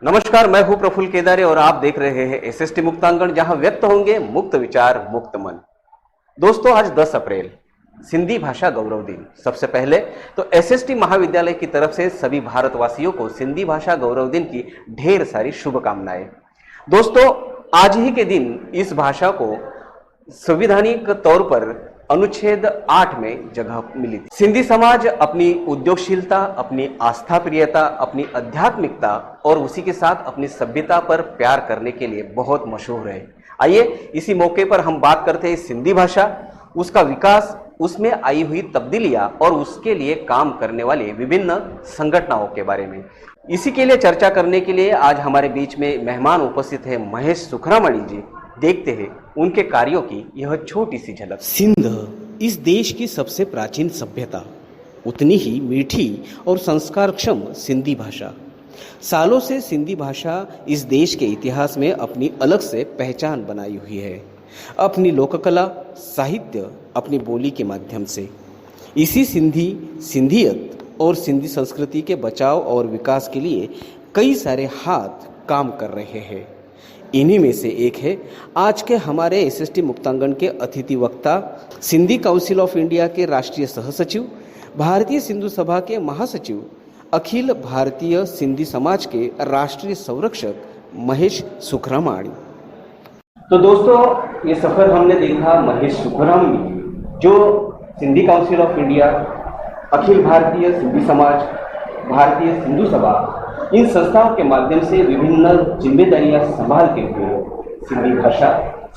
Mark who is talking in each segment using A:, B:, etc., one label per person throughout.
A: नमस्कार, मैं हूं प्रफुल्ल केदारे और आप देख रहे हैं एसएसटी मुक्तांगण, जहां व्यक्त होंगे मुक्त विचार मुक्त मन। दोस्तों, आज 10 अप्रैल सिंधी भाषा गौरव दिन। सबसे पहले तो एसएसटी महाविद्यालय की तरफ से सभी भारतवासियों को सिंधी भाषा गौरव दिन की ढेर सारी शुभकामनाएं। दोस्तों, आज ही के दिन इस भाषा को संवैधानिक तौर पर अनुच्छेद 8 में जगह मिली थी। सिंधी समाज अपनी उद्योगशीलता, अपनी आस्था प्रियता, अपनी आध्यात्मिकता और उसी के साथ अपनी सभ्यता पर प्यार करने के लिए बहुत मशहूर है। आइए इसी मौके पर हम बात करते हैं सिंधी भाषा, उसका विकास, उसमें आई हुई तब्दीलियां और उसके लिए काम करने वाले विभिन्न संगठनों के बारे में। इसी के लिए चर्चा करने के लिए आज हमारे बीच में मेहमान उपस्थित है महेश सुखरामणी जी। देखते हैं उनके कार्यों की यह छोटी सी झलक।
B: सिंध इस देश की सबसे प्राचीन सभ्यता, उतनी ही मीठी और संस्कारक्षम सिंधी भाषा। सालों से सिंधी भाषा इस देश के इतिहास में अपनी अलग से पहचान बनाई हुई है, अपनी लोककला, साहित्य, अपनी बोली के माध्यम से। इसी सिंधियत और सिंधी संस्कृति के बचाव और विकास के लिए कई सारे हाथ काम कर रहे हैं। इन्हीं में से एक है आज के हमारे एसएसटी मुक्तांगण के अतिथि वक्ता, सिंधी काउंसिल ऑफ इंडिया के राष्ट्रीय सहसचिव, भारतीय सिंधु सभा के महासचिव, अखिल भारतीय सिंधी समाज के राष्ट्रीय संरक्षक महेश सुखरामणी।
A: तो दोस्तों, ये सफर हमने देखा महेश सुखरामणी जो Sindhi council of India, Akhil Bharatiya Sindhi समाज, भारतीय सिंधु सभा, इन संस्थाओं के माध्यम से विभिन्न जिम्मेदारियां संभालते हुए सिंधी भाषा,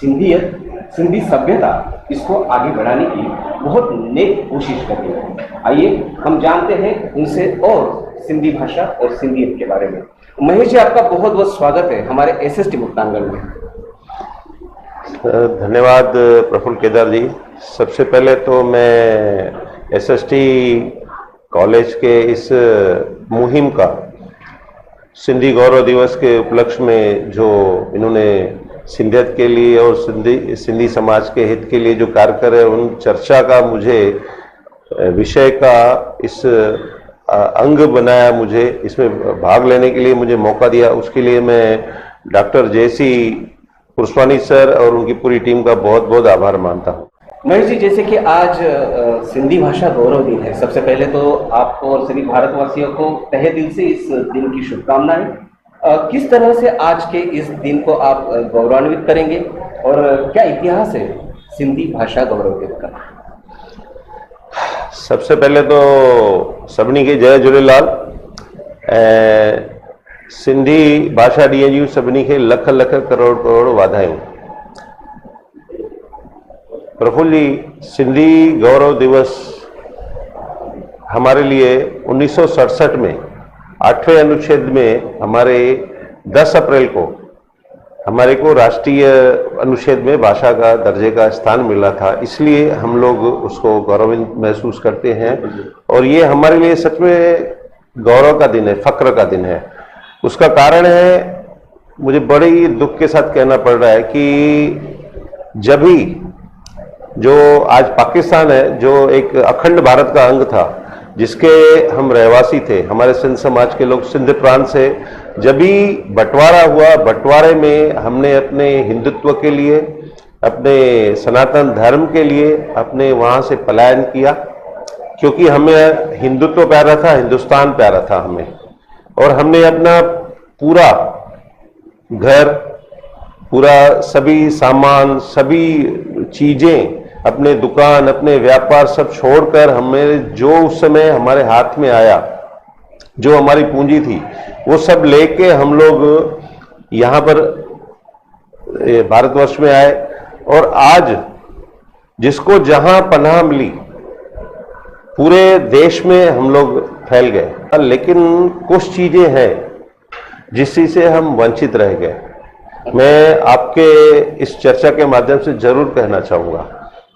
A: सिंधियत, सिंधी सभ्यता, इसको आगे बढ़ाने की बहुत नेक कोशिश कर रही है। आइए हम जानते हैं उनसे और सिंधी भाषा और सिंधियत के बारे में। महेश जी, आपका बहुत बहुत स्वागत है हमारे एसएसटी मुक्तांगण में।
C: धन्यवाद प्रफुल्ल केदार जी। सबसे पहले तो मैं एसएसटी कॉलेज के इस मुहिम का सिंधी गौरव दिवस के उपलक्ष्य में जो इन्होंने सिंधियत के लिए और सिंधी समाज के हित के लिए जो कार्य करे, उन चर्चा का मुझे विषय का इस अंग बनाया, मुझे इसमें भाग लेने के लिए मुझे मौका दिया, उसके लिए मैं डॉक्टर जेसी पुरस्वानी सर और उनकी पूरी टीम का बहुत बहुत आभार मानता हूँ।
A: महेश जी, जैसे कि आज सिंधी भाषा गौरव दिन है, सबसे पहले तो आपको और सभी भारतवासियों को तहे दिल से इस दिन की शुभकामनाएं। किस तरह से आज के इस दिन को आप गौरवान्वित करेंगे और क्या इतिहास है सिंधी भाषा गौरव दिन का?
C: सबसे पहले तो सभिनी खे जय झूलेलाल। सिंधी भाषा ॾींहं जूं सभिनी खे लख लख करोड़ करोड़ वाधायूं। प्रफुल्ल जी, सिंधी गौरव दिवस हमारे लिए 1967 में 8वें अनुच्छेद में हमारे 10 अप्रैल को हमारे को राष्ट्रीय अनुच्छेद में भाषा का दर्जे का स्थान मिला था, इसलिए हम लोग उसको गौरवान्वित महसूस करते हैं और ये हमारे लिए सच में गौरव का दिन है, फक्र का दिन है। उसका कारण है, मुझे बड़े ही दुख के साथ कहना पड़ रहा है कि जब भी जो आज पाकिस्तान है, जो एक अखंड भारत का अंग था, जिसके हम रहवासी थे, हमारे सिंध समाज के लोग सिंध प्रांत से, जब भी बंटवारा हुआ, बंटवारे में हमने अपने हिंदुत्व के लिए, अपने सनातन धर्म के लिए अपने वहाँ से पलायन किया, क्योंकि हमें हिंदुत्व प्यारा था, हिंदुस्तान प्यारा था हमें, और हमने अपना पूरा घर, पूरा सभी सामान, सभी चीजें, अपने दुकान, अपने व्यापार सब छोड़कर हमें जो उस समय हमारे हाथ में आया, जो हमारी पूंजी थी, वो सब लेके हम लोग यहाँ पर भारतवर्ष में आए और आज जिसको जहां पनाह मिली, पूरे देश में हम लोग फैल गए। लेकिन कुछ चीजें हैं जिस चीज से हम वंचित रह गए। मैं आपके इस चर्चा के माध्यम से जरूर कहना चाहूँगा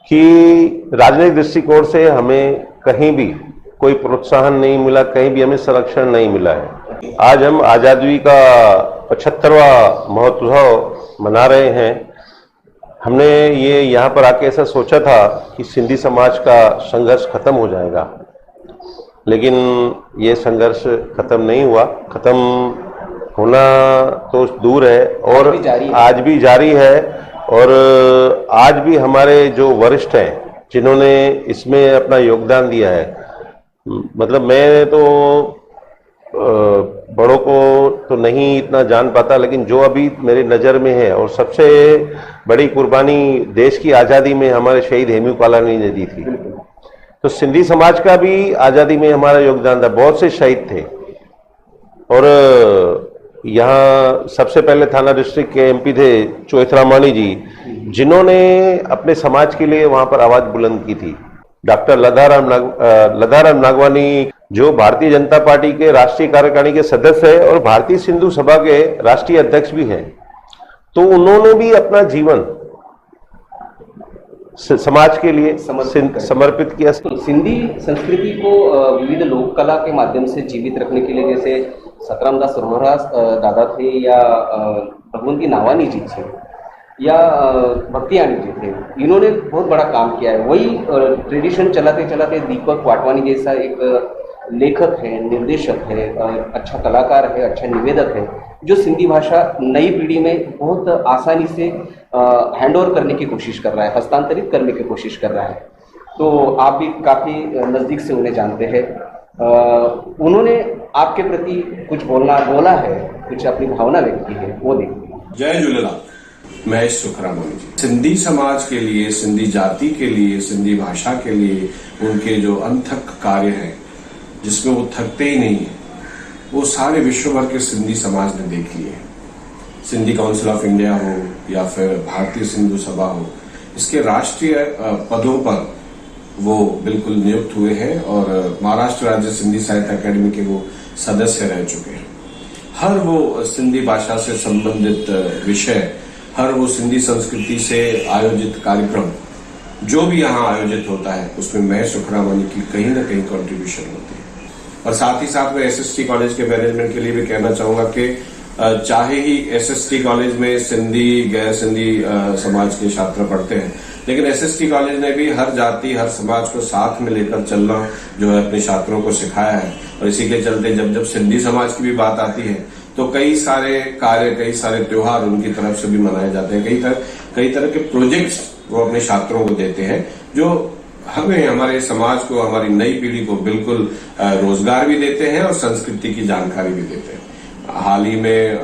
C: कि राजनीतिक दृष्टिकोण से हमें कहीं भी कोई प्रोत्साहन नहीं मिला, कहीं भी हमें संरक्षण नहीं मिला है। आज हम आज़ादी का 75वां महोत्सव मना रहे हैं। हमने ये यहाँ पर आके ऐसा सोचा था कि सिंधी समाज का संघर्ष खत्म हो जाएगा, लेकिन ये संघर्ष खत्म नहीं हुआ। खत्म होना तो दूर है और
B: भी जारी है।
C: आज भी जारी है। और आज भी हमारे जो वरिष्ठ हैं जिन्होंने इसमें अपना योगदान दिया है, मतलब मैं तो बड़ों को तो नहीं इतना जान पाता, लेकिन जो अभी मेरी नज़र में है और सबसे बड़ी कुर्बानी देश की आज़ादी में हमारे शहीद हेमू कालानी ने दी थी। तो सिंधी समाज का भी आज़ादी में हमारा योगदान था। बहुत से शहीद थे और यहाँ सबसे पहले थाना डिस्ट्रिक्ट के एमपी थे चोइथरामाणी जी, जिन्होंने अपने समाज के लिए वहां पर आवाज बुलंद की थी। डॉक्टर लदाराम नागवानी जो भारतीय जनता पार्टी के राष्ट्रीय कार्यकारिणी के सदस्य है और भारतीय सिंधु सभा के राष्ट्रीय अध्यक्ष भी हैं, तो उन्होंने भी अपना जीवन समाज के लिए समर्पित किया।
B: तो सिंधी संस्कृति को विविध लोक कला के माध्यम से जीवित रखने के लिए, जैसे सतरामदास रोहरा दादा थे या भगवंती नावानी जी थे या भक्तियानी जी थे, इन्होंने बहुत बड़ा काम किया है। वही ट्रेडिशन चलाते चलाते दीपक वाटवानी जैसा एक लेखक है, निर्देशक है, अच्छा कलाकार है, अच्छा निवेदक है, जो सिंधी भाषा नई पीढ़ी में बहुत आसानी से हैंड ओवर करने की कोशिश कर रहा है, हस्तांतरित करने की कोशिश कर रहा है। तो आप भी काफ़ी नज़दीक से उन्हें जानते हैं। उन्होंने आपके प्रति कुछ बोला है, कुछ अपनी भावना व्यक्त की है, वो देखिए।
D: जय झूलेलाल। महेश सुखरामानी जी सिंधी समाज के लिए, सिंधी जाति के लिए, सिंधी भाषा के लिए उनके जो अनथक कार्य हैं, जिसमें वो थकते ही नहीं है, वो सारे विश्व भर के सिंधी समाज ने देख लिए। सिंधी काउंसिल ऑफ इंडिया हो या फिर भारतीय सिंधु सभा हो, इसके राष्ट्रीय पदों पर वो बिल्कुल नियुक्त हुए हैं और महाराष्ट्र राज्य सिंधी साहित्य अकेडमी के वो सदस्य रह चुके हैं। हर वो सिंधी भाषा से संबंधित विषय, हर वो सिंधी संस्कृति से आयोजित कार्यक्रम जो भी यहाँ आयोजित होता है, उसमें महेश सुखरामानी की कहीं ना कहीं कंट्रीब्यूशन होती है। और साथ ही साथ मैं एसएसटी कॉलेज के मैनेजमेंट के लिए भी कहना चाहूंगा कि चाहे ही एसएसटी कॉलेज में सिंधी गैर सिंधी समाज के छात्र पढ़ते हैं, लेकिन एसएसटी कॉलेज ने भी हर जाति, हर समाज को साथ में लेकर चलना जो है अपने छात्रों को सिखाया है। और इसी के चलते जब सिंधी समाज की भी बात आती है तो कई सारे कार्य, कई सारे त्योहार उनकी तरफ से भी मनाए जाते हैं। कई तरह के प्रोजेक्ट्स वो अपने छात्रों को देते हैं, जो हमें, हमारे समाज को, हमारी नई पीढ़ी को बिल्कुल रोजगार भी देते हैं और संस्कृति की जानकारी भी देते हैं। हाल ही में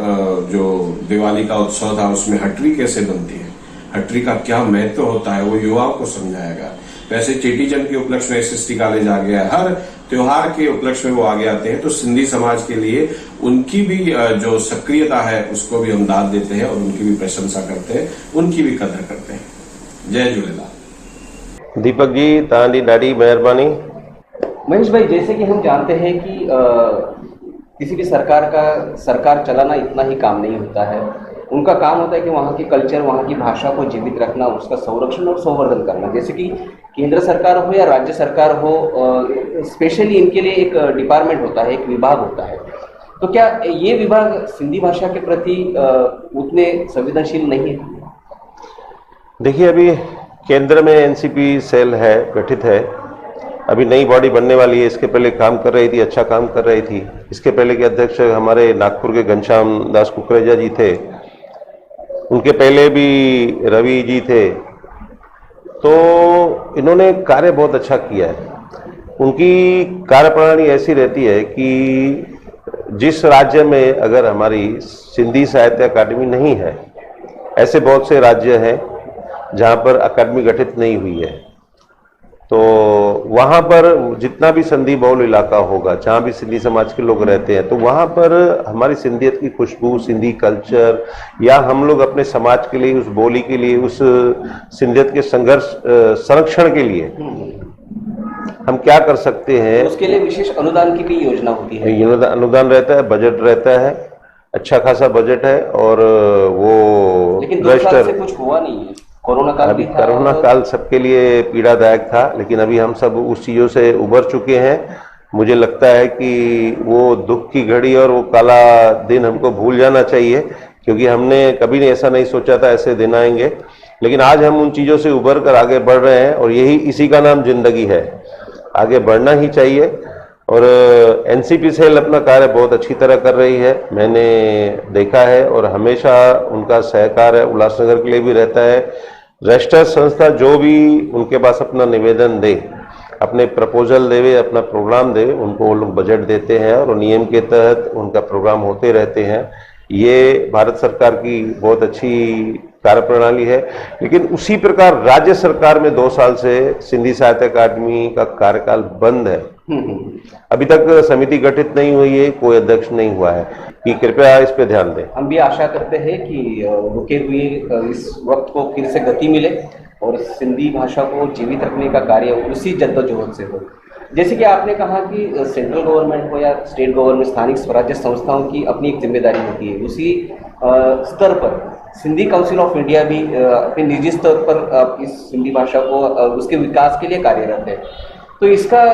D: जो दिवाली का उत्सव था, उसमें हटरी कैसे बनती है, हटरी का क्या महत्व होता है, वो युवाओं को समझाया गया। वैसे चेटीचंड के उपलक्ष्य में एसएसटी कॉलेज आ गया है, हर त्योहार के उपलक्ष्य में वो आगे आते हैं। तो सिंधी समाज के लिए उनकी भी जो सक्रियता है उसको भी हम दाद देते हैं और उनकी भी प्रशंसा करते हैं, उनकी भी कदर करते हैं। जय झूलेलाल।
C: दीपक जी, तव्हांजी ॾाढी मेहरबानी।
B: महेश भाई, जैसे कि हम जानते हैं कि किसी भी सरकार चलाना इतना ही काम नहीं होता है। उनका काम होता है कि वहाँ की कल्चर, वहाँ की भाषा को जीवित रखना, उसका संरक्षण और संवर्धन करना। जैसे कि केंद्र सरकार हो या राज्य सरकार हो, स्पेशली इनके लिए एक डिपार्टमेंट होता है, एक विभाग होता है। तो क्या ये विभाग सिंधी भाषा के प्रति उतने संवेदनशील नहीं है?
C: देखिए, अभी केंद्र में एनसीपी सेल है, गठित है। अभी नई बॉडी बनने वाली है। इसके पहले काम कर रही थी, अच्छा काम कर रही थी। इसके पहले के अध्यक्ष हमारे नागपुर के घनश्याम दास कुकरेजा जी थे, उनके पहले भी रवि जी थे। तो इन्होंने कार्य बहुत अच्छा किया है। उनकी कार्यप्रणाली ऐसी रहती है कि जिस राज्य में अगर हमारी सिंधी साहित्य अकादमी नहीं है, ऐसे बहुत से राज्य हैं जहाँ पर अकादमी गठित नहीं हुई है, तो वहाँ पर जितना भी संधी बहुल इलाका होगा, जहाँ भी सिंधी समाज के लोग रहते हैं, तो वहाँ पर हमारी सिंधियत की खुशबू, सिंधी कल्चर, या हम लोग अपने समाज के लिए, उस बोली के लिए, उस सिंधियत के संघर्ष संरक्षण के लिए हम क्या कर सकते हैं,
B: उसके लिए विशेष अनुदान की भी योजना होती है।
C: अनुदान रहता है, बजट रहता है, अच्छा खासा बजट है। और वो
B: लेकिन 2 साल से कुछ हुआ नहीं है। कोरोना काल
C: अभी कोरोना काल सबके लिए पीड़ादायक था, लेकिन अभी हम सब उस चीज़ों से उबर चुके हैं। मुझे लगता है कि वो दुख की घड़ी और वो काला दिन हमको भूल जाना चाहिए, क्योंकि हमने कभी नहीं ऐसा नहीं सोचा था ऐसे दिन आएंगे। लेकिन आज हम उन चीज़ों से उबर कर आगे बढ़ रहे हैं और इसी का नाम जिंदगी है। आगे बढ़ना ही चाहिए और एनसीपी सेल अपना कार्य बहुत अच्छी तरह कर रही है, मैंने देखा है, और हमेशा उनका सहकार उल्लासनगर के लिए भी रहता है। रजिस्टर संस्था जो भी उनके पास अपना निवेदन दे, अपने प्रपोजल देवे, अपना प्रोग्राम दे, उनको वो लोग बजट देते हैं और नियम के तहत उनका प्रोग्राम होते रहते हैं। ये भारत सरकार की बहुत अच्छी कार्यप्रणाली है। लेकिन उसी प्रकार राज्य सरकार में 2 साल से सिंधी साहित्य अकादमी का कार्यकाल बंद है। अभी तक समिति गठित नहीं हुई है, कोई अध्यक्ष नहीं हुआ है, कि कृपया इस पे ध्यान दें।
B: हम भी आशा करते हैं कि रुके हुए इस वक्त को फिर से गति मिले और सिंधी भाषा को जीवित रखने का कार्य उसी जद्दोजहद से हो। जैसे कि आपने कहा कि सेंट्रल गवर्नमेंट हो या स्टेट गवर्नमेंट, स्थानिक स्वराज्य संस्थाओं की अपनी एक जिम्मेदारी होती है, उसी स्तर पर सिंधी काउंसिल ऑफ इंडिया भी अपने निजी स्तर पर इस सिंधी भाषा को उसके विकास के लिए कार्यरत है। तो इसका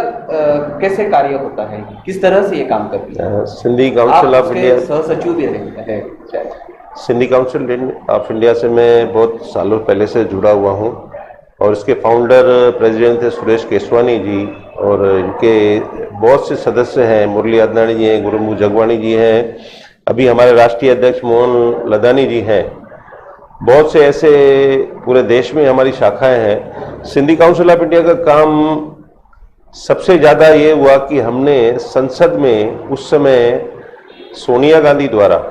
B: कैसे कार्य होता है, किस तरह से ये काम करती है?
C: सिंधी काउंसिल ऑफ इंडिया
B: सह सचिव भी है।
C: सिंधी काउंसिल ऑफ इंडिया से मैं बहुत सालों पहले से जुड़ा हुआ हूँ और इसके फाउंडर प्रेसिडेंट थे सुरेश केसवानी जी, और इनके बहुत से सदस्य हैं, मुरली अदनानी जी हैं, गुरुमु जगवानी जी हैं, अभी हमारे राष्ट्रीय अध्यक्ष मोहन लदानी जी हैं। बहुत से ऐसे पूरे देश में हमारी शाखाएं हैं। सिंधी काउंसिल ऑफ इंडिया का काम सबसे ज़्यादा ये हुआ कि हमने संसद में उस समय सोनिया गांधी द्वारा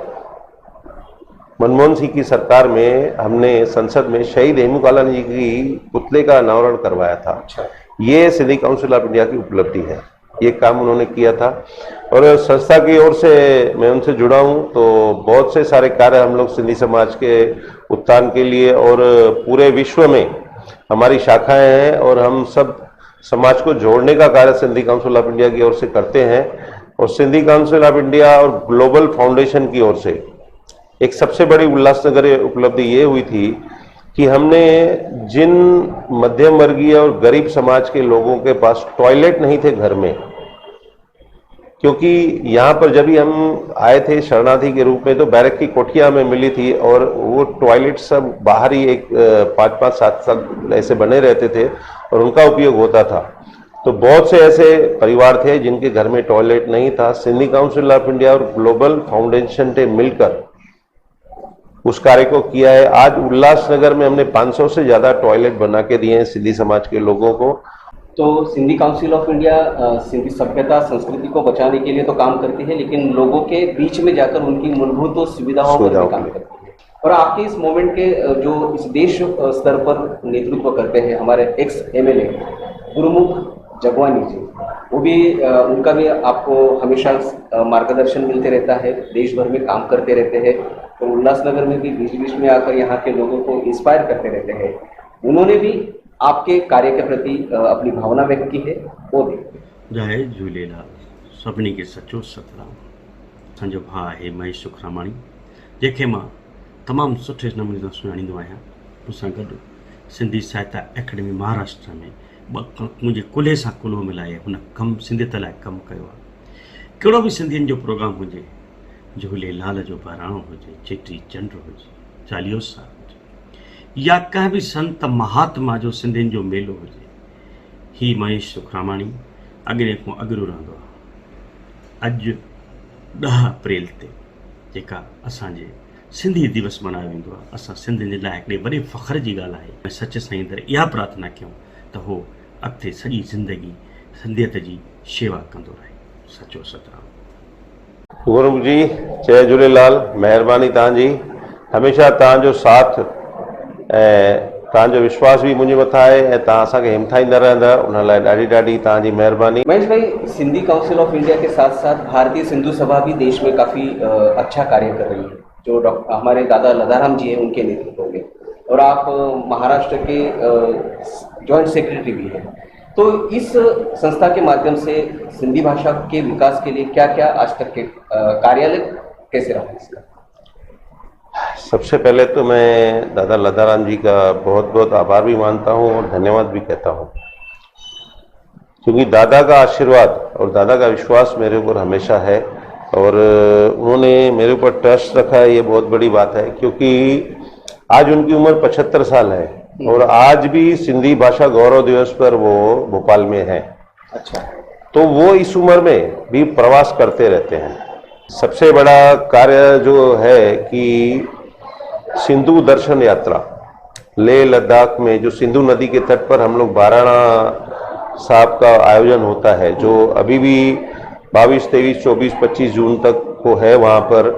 C: मनमोहन सिंह की सरकार में हमने संसद में शहीद हेमू कालानी जी की पुतले का अनावरण करवाया था।
B: अच्छा।
C: ये सिंधी काउंसिल ऑफ इंडिया की उपलब्धि है, ये काम उन्होंने किया था और संस्था की ओर से मैं उनसे जुड़ा हूँ। तो बहुत से सारे कार्य हम लोग सिंधी समाज के उत्थान के लिए और पूरे विश्व में हमारी शाखाएं हैं और हम सब समाज को जोड़ने का कार्य सिंधी काउंसिल ऑफ इंडिया की ओर से करते हैं। और सिंधी काउंसिल ऑफ इंडिया और ग्लोबल फाउंडेशन की ओर से एक सबसे बड़ी उल्लासनगर उपलब्धि ये हुई थी कि हमने जिन मध्यम वर्गीय और गरीब समाज के लोगों के पास टॉयलेट नहीं थे घर में, क्योंकि यहाँ पर जब भी हम आए थे शरणार्थी के रूप में तो बैरक की कोठिया में मिली थी और वो टॉयलेट सब बाहर ही एक 5-5, 7 ऐसे बने रहते थे और उनका उपयोग होता था। तो बहुत से ऐसे परिवार थे जिनके घर में टॉयलेट नहीं था। सिंधी काउंसिल ऑफ इंडिया और ग्लोबल फाउंडेशन ने मिलकर उस कार्य को किया है। आज उल्लासनगर में हमने 500 से ज्यादा टॉयलेट बना के दिए हैं सिंधी समाज के लोगों को।
B: तो Sindhi council of India Sindhi सभ्यता संस्कृति को बचाने के लिए तो काम करती है, लेकिन लोगों के बीच में जाकर उनकी मूलभूत सुविधाओं पर भी काम करती है। और आपके इस मूवमेंट के जो इस देश स्तर पर नेतृत्व करते हैं हमारे एक्स MLA गुरुमुख जगवानी जी, वो भी उनका भी आपको हमेशा मार्गदर्शन मिलते रहता है, देश भर में काम करते रहते हैं। तो उल्लासनगर में भी बीच बीच में आकर यहाँ के लोगों को इंस्पायर करते रहते हैं। उन्होंने भी आपके कार्य के प्रति अपनी भावना व्यक्त की है, वो भी।
E: जय झूलेलाल, सभिनी खे सचो सतराम। असांजो भाउ आहे महेश सुखरामाणी, जंहिंखे मां तमामु सुठे नमूने सां सुञाणींदो आहियां। मूंसां गॾु सिंधी साहित्य अकेडमी महाराष्ट्र में मुंहिंजे कुल्हे सां कुल्हो मिलाए हुन सिंधियत लाइ कमु कयो आहे। कहिड़ो बि सिंधियुनि जो प्रोग्राम हुजे, झूलेलाल जो बहिराणो हुजे, चेटी चंड हुजे, चालीहो साहिब हुजे, या कंहिं बि संत महात्मा जो सिंधियुनि जो मेलो हुजे, ही महेश सुखरामाणी अॻिले खां अॻिरो रहंदो आहे। अॼु 10 अप्रैल ते जेका असांजे सिंधी दिवस मल्हायो वेंदो आहे, असां सिंधियुनि जे लाइ हिकिड़े वॾे फ़ख्र जी ॻाल्हि आहे। सच साईं दर इहा प्रार्थना कयूं त हो अॻिते सॼी ज़िंदगी सिंधियत जी शेवा कंदो रहे। सचो सतराम।
C: गुरु जी जय झूलेलाल, महिरबानी तव्हांजी, हमेशा तव्हांजो साथ ऐं तव्हांजो विश्वास भी मुझे मथा है ऐं तव्हां असांखे हिमथाईंदा रहंदा, उन लाइ ॾाढी ॾाढी तव्हांजी महिरबानी।
B: महेश भाई, सिंधी काउंसिल ऑफ इंडिया के साथ साथ भारतीय सिंधु सभा भी देश में काफ़ी अच्छा कार्य कर रही है, जो हमारे दादा लदाराम जी हैं उनके नेतृत्व में, और आप महाराष्ट्र के जॉइंट सेक्रेटरी भी हैं। तो इस संस्था के माध्यम से सिंधी भाषा के विकास के लिए क्या क्या आज तक के कार्यालय कैसे रहा इसका?
C: सबसे पहले तो मैं दादा लदाराम जी का बहुत बहुत आभार भी मानता हूँ और धन्यवाद भी कहता हूँ, क्योंकि दादा का आशीर्वाद और दादा का विश्वास मेरे ऊपर हमेशा है और उन्होंने मेरे ऊपर ट्रस्ट रखा है। ये बहुत बड़ी बात है, क्योंकि आज उनकी उम्र 75 साल है और आज भी सिंधी भाषा गौरव दिवस पर वो भोपाल में है।
B: अच्छा।
C: तो वो इस उम्र में भी प्रवास करते रहते हैं। सबसे बड़ा कार्य जो है कि सिंधु दर्शन यात्रा, लेह लद्दाख में जो सिंधु नदी के तट पर हम लोग बाराणा साहब का आयोजन होता है, जो अभी भी 22, 23, 24, 25 जून तक को है वहाँ पर।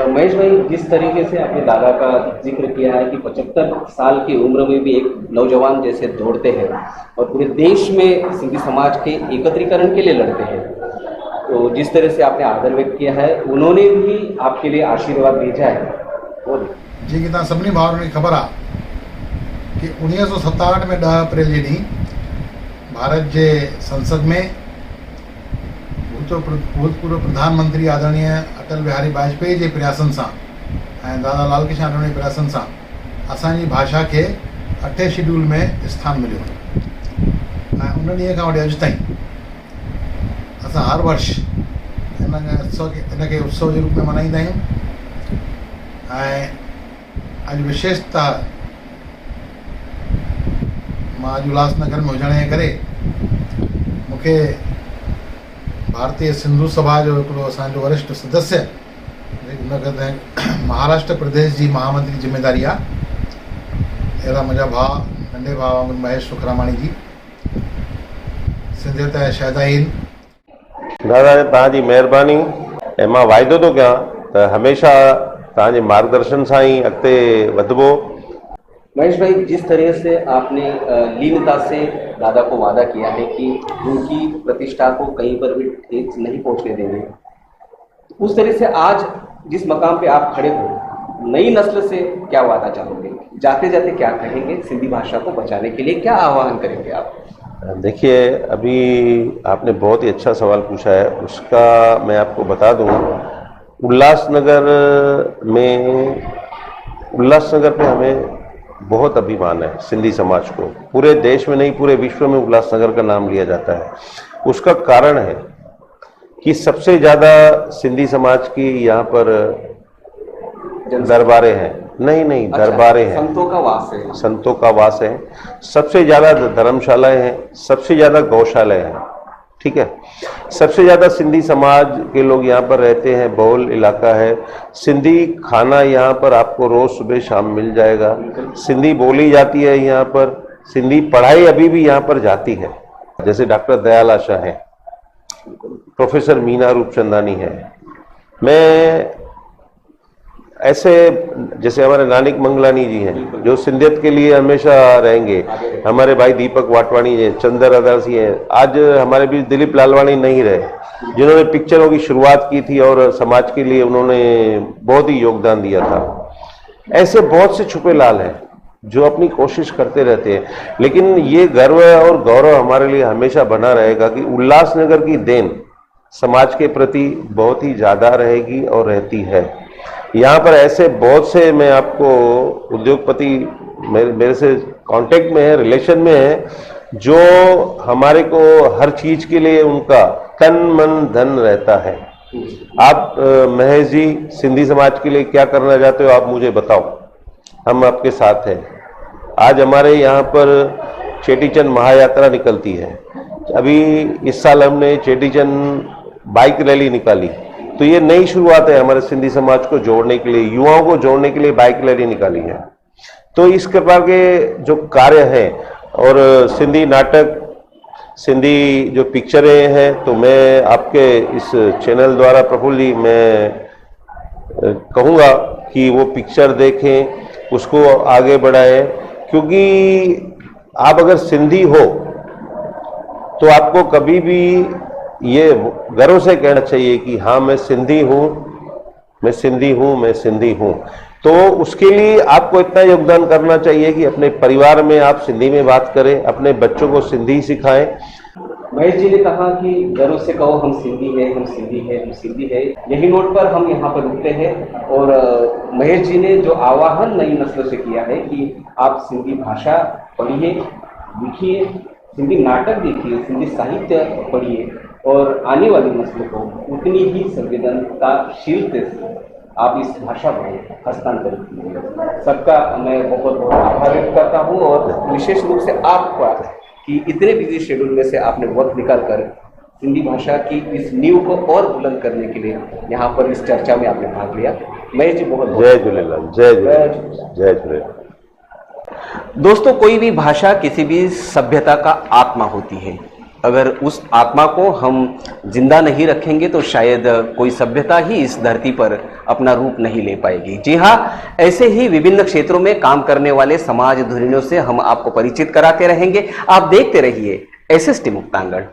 B: महेश भाई, जिस तरीके से आपने दादा का जिक्र किया है कि 75 साल की उम्र में भी एक नौजवान जैसे दौड़ते हैं और पूरे देश में सिंधी समाज के एकत्रीकरण के लिए लड़ते हैं, तो जिस तरह से आपने आदर व्यक्त किया है, उन्होंने भी आपके लिए आशीर्वाद भेजा है। और
F: जी कि तव्हां सभिनी भाउरनि खे ख़बर आहे कि 1957 में 10 अप्रैल जे ॾींहुं भारत जे संसद में भूतपूर्व प्रधानमंत्री आदरणीय अटल बिहारी वाजपेयी जे प्रयासनि सां ऐं दादा लाल कृष्ण आडवाणी जे प्रयासनि सां असांजी भाषा खे 8 शेड्यूल में स्थान मिलियो ऐं उन ॾींहं खां वठी अॼु ताईं असां हर वर्ष इनखे उत्सव जे रूप में मल्हाईंदा आहियूं। ऐं अॼु विशेषता मां अॼु उल्हासनगर में हुजण जे करे मूंखे भारतीय सिंधु सभा जो हिकिड़ो असांजो वरिष्ठ सदस्य महाराष्ट्र प्रदेश जी महामंत्री जिम्मेदारी आहे। अहिड़ा मुंहिंजा भाउ, नंढे भाउ वांगुरु महेश सुखरामाणी जी, सिंधियत ऐं शहदाइन।
C: दादा तव्हांजी महिरबानी ऐं मां वाइदो थो कयां त हमेशह तव्हांजे मार्गदर्शन सां ही अॻिते वधिबो।
B: महेश भाई, जिस तरह से आपने लीनता से दादा को वादा किया है कि उनकी प्रतिष्ठा को कहीं पर भी ठेस नहीं पहुंचने देंगे, उस तरह से आज जिस मकाम पे आप खड़े हो, नई नस्ल से क्या वादा चाहोगे? जाते जाते क्या कहेंगे? सिंधी भाषा को बचाने के लिए क्या आह्वान करेंगे आप?
C: देखिए, अभी आपने बहुत ही अच्छा सवाल पूछा है, उसका मैं आपको बता दूं। उल्लासनगर पे हमें बहुत अभिमान है सिंधी समाज को। पूरे देश में नहीं, पूरे विश्व में उल्लासनगर का नाम लिया जाता है। उसका कारण है कि सबसे ज़्यादा सिंधी समाज की यहाँ पर दरबारें हैं। नहीं,
B: अच्छा,
C: दरबारें हैं,
B: संतों का वास है।
C: संतों का वास है। सबसे ज़्यादा धर्मशालाएं हैं, सबसे ज़्यादा गौशालाएं हैं, ठीक है। सबसे ज़्यादा सिंधी समाज के लोग यहाँ पर रहते हैं, बहुल इलाका है। सिंधी खाना यहाँ पर आपको रोज़ सुबह शाम मिल जाएगा। सिंधी बोली जाती है यहाँ पर, सिंधी पढ़ाई अभी भी यहाँ पर जाती है। जैसे डॉक्टर दयाल आशा है, प्रोफेसर मीना रूपचंदानी है। मैं ऐसे जैसे हमारे नानिक मंगलानी जी हैं जो सिंधियत के लिए हमेशा रहेंगे, हमारे भाई दीपक वाटवाणी हैं, चंदर अदासी हैं। आज हमारे बीच दिलीप लालवाणी नहीं रहे, जिन्होंने पिक्चरों की शुरुआत की थी और समाज के लिए उन्होंने बहुत ही योगदान दिया था। ऐसे बहुत से छुपे लाल हैं जो अपनी कोशिश करते रहते हैं। लेकिन ये गर्व और गौरव हमारे लिए हमेशा बना रहेगा कि उल्लासनगर की देन समाज के प्रति बहुत ही ज़्यादा रहेगी और रहती है। यहाँ पर ऐसे बहुत से, मैं आपको उद्योगपति मेरे से कांटेक्ट में है, रिलेशन में है, जो हमारे को हर चीज के लिए उनका तन मन धन रहता है। आप महेश जी सिंधी समाज के लिए क्या करना चाहते हो, आप मुझे बताओ, हम आपके साथ हैं। आज हमारे यहाँ पर चेटीचंद महायात्रा निकलती है। अभी इस साल हमने चेटीचंद बाइक रैली निकाली, तो ये नई शुरुआत है हमारे सिंधी समाज को जोड़ने के लिए, युवाओं को जोड़ने के लिए बाइक रैली निकाली है। तो इस प्रकार के जो कार्य हैं, और सिंधी नाटक, सिंधी जो पिक्चरें हैं, तो मैं आपके इस चैनल द्वारा प्रफुल्ल जी मैं कहूँगा कि वो पिक्चर देखें, उसको आगे बढ़ाएं, क्योंकि आप अगर सिंधी हो तो आपको कभी भी ये गर्व से कहना चाहिए कि हाँ मैं सिंधी हूँ, मैं सिंधी हूँ, मैं सिंधी हूँ। तो उसके लिए आपको इतना योगदान करना चाहिए कि अपने परिवार में आप सिंधी में बात करें, अपने बच्चों को सिंधी सिखाएं।
B: महेश जी ने कहा कि गर्व से कहो हम सिंधी हैं, हम सिंधी हैं, हम सिंधी हैं। यही नोट पर हम यहाँ पर रुकते हैं। और महेश जी ने जो आह्वान नई नस्ल से किया है कि आप सिंधी भाषा पढ़िए, लिखिए, सिंधी नाटक देखिए, सिंधी साहित्य पढ़िए, और आने वाली नस्ल को उतनी ही संवेदनशीलता से आप इस भाषा को हस्तांतरित कीजिए। सबका मैं बहुत बहुत आभार व्यक्त करता हूँ, और विशेष रूप से आपका कि इतने बिजी शेड्यूल में से आपने वक्त निकाल कर
A: सिंधी भाषा की इस नींव को और बुलंद करने के लिए यहाँ पर इस चर्चा में आपने भाग लिया। महेश जी बहुत
C: जय झूलेलाल, जय झूलेलाल, जय झूलेलाल।
A: दोस्तों, कोई भी भाषा किसी भी सभ्यता का आत्मा होती है। अगर उस आत्मा को हम जिंदा नहीं रखेंगे तो शायद कोई सभ्यता ही इस धरती पर अपना रूप नहीं ले पाएगी। जी हाँ, ऐसे ही विभिन्न क्षेत्रों में काम करने वाले समाज धुरियों से हम आपको परिचित कराते रहेंगे। आप देखते रहिए SST मुक्तांगण।